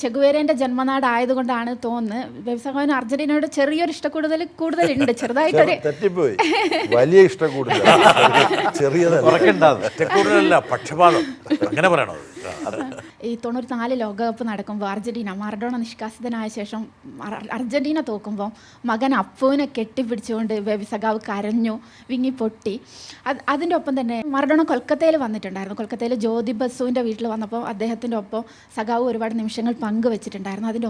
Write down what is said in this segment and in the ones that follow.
ചെഗുവേരേൻ്റെ ജന്മനാടായതുകൊണ്ടാണ് തോന്നുന്നത് വ്യവസായം അർജന്റീനയോട് ചെറിയൊരു കൂടുതലുണ്ട്, ചെറുതായിട്ടൊരു തെറ്റിപ്പോയി. വലിയ ഇഷ്ടം കൂടുതൽ, ചെറിയതല്ല പക്ഷപാതം അങ്ങനെ പറയണത്. ഈ 94 ലോകകപ്പ് നടക്കുമ്പോൾ അർജന്റീന മറഡോണ നിഷ്കാസിതനായ ശേഷം അർജന്റീന തോക്കുമ്പോൾ മകൻ അപ്പുവിനെ കെട്ടിപ്പിടിച്ചുകൊണ്ട് സഖാവ് കരഞ്ഞു, വിങ്ങി പൊട്ടി. അതിൻ്റെ ഒപ്പം തന്നെ മറഡോണ കൊൽക്കത്തയിൽ വന്നിട്ടുണ്ടായിരുന്നു. കൊൽക്കത്തയിൽ ജ്യോതി ബസുവിൻ്റെ വീട്ടിൽ വന്നപ്പോൾ അദ്ദേഹത്തിൻ്റെ ഒപ്പം സഖാവ് ഒരുപാട് നിമിഷങ്ങൾ പങ്കുവെച്ചിട്ടുണ്ടായിരുന്നു. അതിൻ്റെ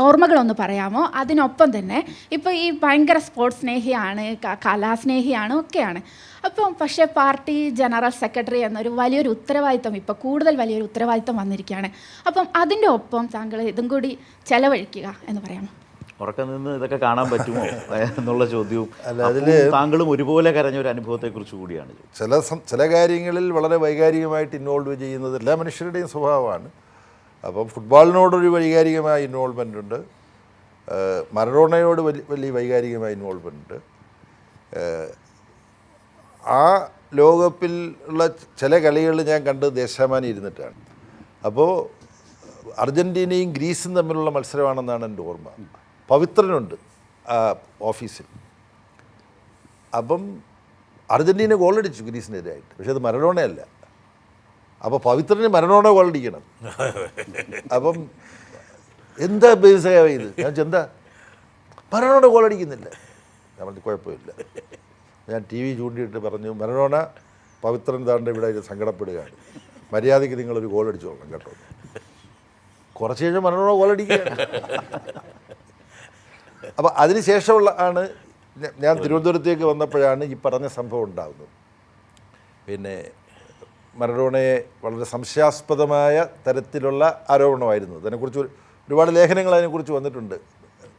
ഓർമ്മകളൊന്ന് പറയാമോ? അതിനൊപ്പം തന്നെ ഇപ്പോൾ ഈ ഭയങ്കര സ്പോർട്സ് സ്നേഹിയാണ്, കലാസ്നേഹിയാണ്, ഒക്കെയാണ്. അപ്പം പക്ഷേ പാർട്ടി ജനറൽ സെക്രട്ടറി എന്നൊരു വലിയൊരു ഉത്തരവാദിത്തം, ഇപ്പോൾ കൂടുതൽ വലിയൊരു ഉത്തരവാദിത്തം വന്നിരിക്കുകയാണ്. അപ്പം അതിൻ്റെ ഒപ്പം താങ്കൾ ഇതും കൂടി ചെലവഴിക്കുക എന്ന് പറയാമോ? ഉറക്കം നിന്ന് ഇതൊക്കെ കാണാൻ പറ്റുമോ എന്നുള്ള ചോദ്യവും താങ്കളും ഒരുപോലെ കരഞ്ഞ ഒരു അനുഭവത്തെക്കുറിച്ച് കൂടിയാണ്. ചില കാര്യങ്ങളിൽ വളരെ വൈകാരികമായിട്ട് ഇൻവോൾവ് ചെയ്യുന്നത് എല്ലാ മനുഷ്യരുടെയും സ്വഭാവമാണ്. അപ്പം ഫുട്ബോളിനോടൊരു വൈകാരികമായ ഇൻവോൾവ്മെൻ്റ് ഉണ്ട്, മറഡോണയോട് വലിയ വൈകാരികമായ ഇൻവോൾവ്മെൻ്റ് ഉണ്ട്. ആ ലോകകപ്പിൽ ഉള്ള ചില കളികൾ ഞാൻ കണ്ട് ദേശാഭിമാനി ഇരുന്നിട്ടാണ്. അപ്പോൾ അർജൻറ്റീനയും ഗ്രീസും തമ്മിലുള്ള മത്സരമാണെന്നാണ് എൻ്റെ ഓർമ്മ. പവിത്രനുണ്ട് ഓഫീസിൽ. അപ്പം അർജൻറ്റീന ഗോളടിച്ചു ഗ്രീസിനെതിരായിട്ട്, പക്ഷെ അത് മറഡോണയല്ല. അപ്പോൾ പവിത്രന് മറഡോണ ഗോളടിക്കണം. അപ്പം എന്താ ബേസായ ഇത്? ഞാൻ എന്താ മറഡോണ ഗോളടിക്കുന്നില്ല? നമ്മൾ കുഴപ്പമില്ല. ഞാൻ ടി വി ചൂണ്ടിയിട്ട് പറഞ്ഞു, മറഡോണ പവിത്രൻ താണ്ട് ഇവിടെ സങ്കടപ്പെടുകയാണ്, മര്യാദയ്ക്ക് നിങ്ങളൊരു ഗോൾ അടിച്ചോളണം കേട്ടോ. കുറച്ച് കഴിഞ്ഞാൽ മറഡോണ ഗോളടിക്കുകയാണ്. അപ്പോൾ അതിനുശേഷമുള്ള ഞാൻ തിരുവനന്തപുരത്തേക്ക് വന്നപ്പോഴാണ് ഈ പറഞ്ഞ സംഭവം ഉണ്ടാകുന്നത്. പിന്നെ മറഡോണയെ വളരെ സംശയാസ്പദമായ തരത്തിലുള്ള ആരോപണമായിരുന്നു. അതിനെക്കുറിച്ച് ഒരുപാട് ലേഖനങ്ങൾ അതിനെക്കുറിച്ച് വന്നിട്ടുണ്ട്.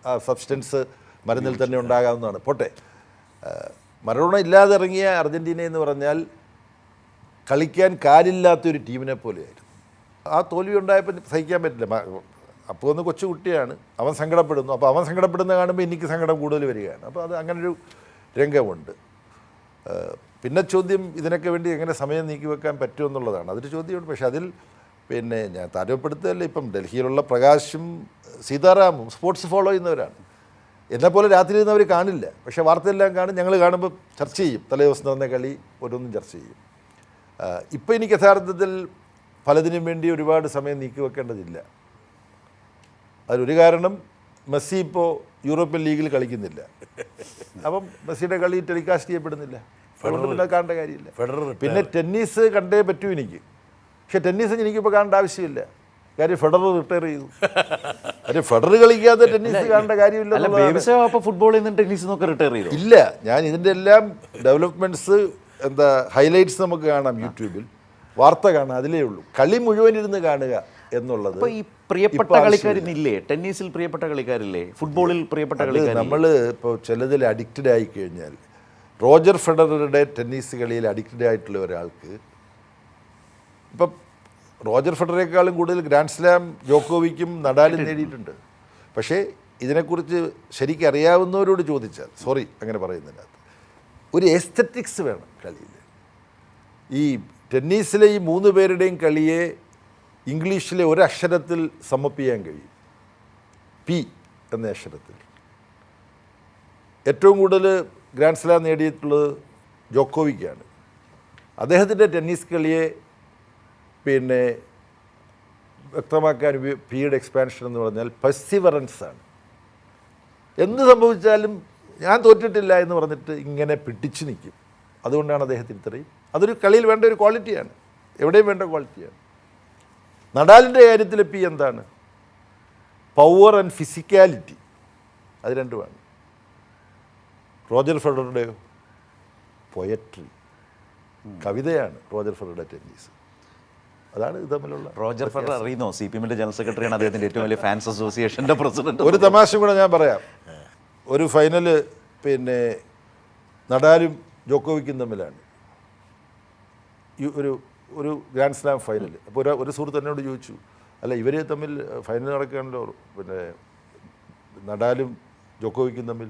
ആ സബ്സ്റ്റൻസ് മരുന്നിൽ തന്നെ ഉണ്ടാകാവുന്നതാണ്. പോട്ടെ, മറഡോണ ഇല്ലാതെ ഇറങ്ങിയ അർജൻറ്റീന എന്ന് പറഞ്ഞാൽ കളിക്കാൻ കാലില്ലാത്തൊരു ടീമിനെ പോലെയായിരുന്നു. ആ തോൽവി ഉണ്ടായപ്പോൾ സഹിക്കാൻ പറ്റില്ല. അപ്പോൾ ഒന്ന് കൊച്ചു കുട്ടിയാണ്, അവൻ സങ്കടപ്പെടുന്നു. അപ്പോൾ അവൻ സങ്കടപ്പെടുന്ന കാണുമ്പോൾ എനിക്ക് സങ്കടം കൂടുതൽ വരികയാണ്. അപ്പോൾ അത് അങ്ങനൊരു രംഗമുണ്ട്. പിന്നെ ചോദ്യം, ഇതിനൊക്കെ വേണ്ടി എങ്ങനെ സമയം നീക്കി വെക്കാൻ പറ്റുമെന്നുള്ളതാണ്. അതൊരു ചോദ്യമുണ്ട്. പക്ഷേ അതിൽ പിന്നെ ഞാൻ താരതമ്യപ്പെടുത്തുകയല്ല. ഇപ്പം ഡൽഹിയിലുള്ള പ്രകാശും സീതാറാമും സ്പോർട്സ് ഫോളോ ചെയ്യുന്നവരാണ്. എന്നെപ്പോലെ രാത്രി ഇരുന്നവർ കാണില്ല, പക്ഷേ വാർത്തയെല്ലാം കാണും. ഞങ്ങൾ കാണുമ്പോൾ ചർച്ച ചെയ്യും, തലേദിവസം നടന്ന കളി ഓരോന്നും ചർച്ച ചെയ്യും. ഇപ്പം എനിക്ക് യഥാർത്ഥത്തിൽ പലതിനും വേണ്ടി ഒരുപാട് സമയം നീക്കി വെക്കേണ്ടതില്ല. അതിലൊരു കാരണം, മെസ്സി ഇപ്പോൾ യൂറോപ്യൻ ലീഗിൽ കളിക്കുന്നില്ല. അപ്പം മെസ്സിയുടെ കളി ടെലികാസ്റ്റ് ചെയ്യപ്പെടുന്നില്ല, അതുകൊണ്ട് കാണേണ്ട കാര്യമില്ല. പിന്നെ ടെന്നീസ് കണ്ടേ പറ്റൂ എനിക്ക്. പക്ഷെ ടെന്നീസ് എനിക്കിപ്പോൾ കാണേണ്ട ആവശ്യമില്ല, കാര്യം ഫെഡറർ റിട്ടയർ ചെയ്തു. അതെ, ഫെഡറർ കളിക്കാതെ ടെന്നീസ് കാണേണ്ട കാര്യമില്ല. ഫുട്ബോളിൽ നിന്ന് ടെന്നീസ് റിട്ടയർ ചെയ്തു ഇല്ല. ഞാൻ ഇതിൻ്റെ എല്ലാം ഡെവലപ്മെൻറ്റ്സ് ഹൈലൈറ്റ്സ് നമുക്ക് കാണാം യൂട്യൂബിൽ, വാർത്ത കാണാം, അതിലേ ഉള്ളൂ. കളി മുഴുവൻ ഇരുന്ന് കാണുക എന്നുള്ളത്. ഈ പ്രിയപ്പെട്ട കളിക്കാരില്ലേ, ടെന്നീസിൽ പ്രിയപ്പെട്ട കളിക്കാരില്ലേ, ഫുട്ബോളിൽ പ്രിയപ്പെട്ട കളിക്കാർ? നമ്മൾ ഇപ്പോൾ ചിലതിൽ അഡിക്റ്റഡ് ആയി കഴിഞ്ഞാൽ, റോജർ ഫെഡററുടെ ടെന്നീസ് കളിയിൽ അഡിക്റ്റഡ് ആയിട്ടുള്ള ഒരാൾക്ക്, ഇപ്പം റോജർ ഫെഡററേക്കാളും കൂടുതൽ ഗ്രാൻഡ് സ്ലാം ജോക്കോവിക്കും നഡാലും നേടിയിട്ടുണ്ട്. പക്ഷേ ഇതിനെക്കുറിച്ച് ശരിക്കും അറിയാവുന്നവരോട് ചോദിച്ചാൽ, സോറി അങ്ങനെ പറയുന്നില്ല, ഒരു എസ്തറ്റിക്സ് വേണം കളിയിൽ. ഈ ടെന്നീസിലെ ഈ 3 പേരുടെയും കളിയെ ഇംഗ്ലീഷിലെ ഒരക്ഷരത്തിൽ സമപ്പിക്കാൻ കഴിയും, പി എന്ന അക്ഷരത്തിൽ. ഏറ്റവും കൂടുതൽ ഗ്രാൻഡ് സ്ലാം നേടിയിട്ടുള്ളത് ജോക്കോവിക്കാണ്. അദ്ദേഹത്തിൻ്റെ ടെന്നീസ് കളിയെ പിന്നെ വ്യക്തമാക്കാൻ പിയുടെ എക്സ്പാൻഷൻ എന്ന് പറഞ്ഞാൽ പെർസിവറൻസാണ്. എന്ത് സംഭവിച്ചാലും ഞാൻ തോറ്റിട്ടില്ല എന്ന് പറഞ്ഞിട്ട് ഇങ്ങനെ പിടിച്ചു നിൽക്കും. അതുകൊണ്ടാണ് അദ്ദേഹത്തിന് ഇത്രയും. അതൊരു കളിയിൽ വേണ്ട ഒരു ക്വാളിറ്റിയാണ്, എവിടെയും വേണ്ട ക്വാളിറ്റിയാണ്. നഡാലിൻ്റെ കാര്യത്തിൽ പി എന്താണ്? പവർ ആൻഡ് ഫിസിക്കാലിറ്റി, അത് രണ്ടുമാണ്. റോജർ ഫെഡററുടെയോ പൊയട്രി, കവിതയാണ് റോജർ ഫെഡററുടെ ടെന്നീസ്. അതാണ് ഇത് തമ്മിലുള്ള. റോജർ ഫെഡറർ അറിയുന്നോ? CPM-ന്റെ ജനറൽ സെക്രട്ടറിയാണ്, അദ്ദേഹത്തിൻ്റെ ഏറ്റവും വലിയ ഫാൻസ് അസോസിയേഷൻ്റെ പ്രസിഡന്റ്. ഒരു തമാശ കൂടെ ഞാൻ പറയാം. ഒരു ഫൈനല് പിന്നെ നഡാലും ജോക്കോവിക്കും തമ്മിലാണ്, ഒരു ഗ്രാൻഡ് സ്ലാം ഫൈനൽ. അപ്പോൾ ഒരു സുഹൃത്ത് എന്നോട് ചോദിച്ചു, അല്ല ഇവർ തമ്മിൽ ഫൈനൽ നടക്കുകയാണല്ലോ, പിന്നെ നഡാലും ജോക്കോവിക്കും തമ്മിൽ,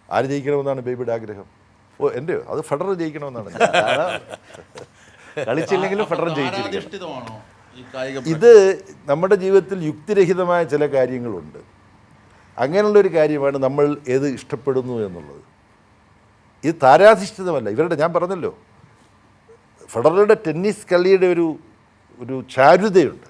ആര് ജയിക്കണമെന്നാണ് ബേബിയുടെ ആഗ്രഹം? ഓ എൻ്റെയോ? അത് ഫെഡറർ ജയിക്കണമെന്നാണ്. കളിച്ചില്ലെങ്കിലും ഫെഡറർ ജയിച്ചിരിക്കും. ഇത് നമ്മുടെ ജീവിതത്തിൽ യുക്തിരഹിതമായ ചില കാര്യങ്ങളുണ്ട്. അങ്ങനെയുള്ളൊരു കാര്യമാണ് നമ്മൾ ഏത് ഇഷ്ടപ്പെടുന്നു എന്നുള്ളത്. ഇത് താരാധിഷ്ഠിതമല്ല. ഇവരുടെ, ഞാൻ പറഞ്ഞല്ലോ, ഫെഡററുടെ ടെന്നീസ് കളിയുടെ ഒരു ചാരുതയുണ്ട്.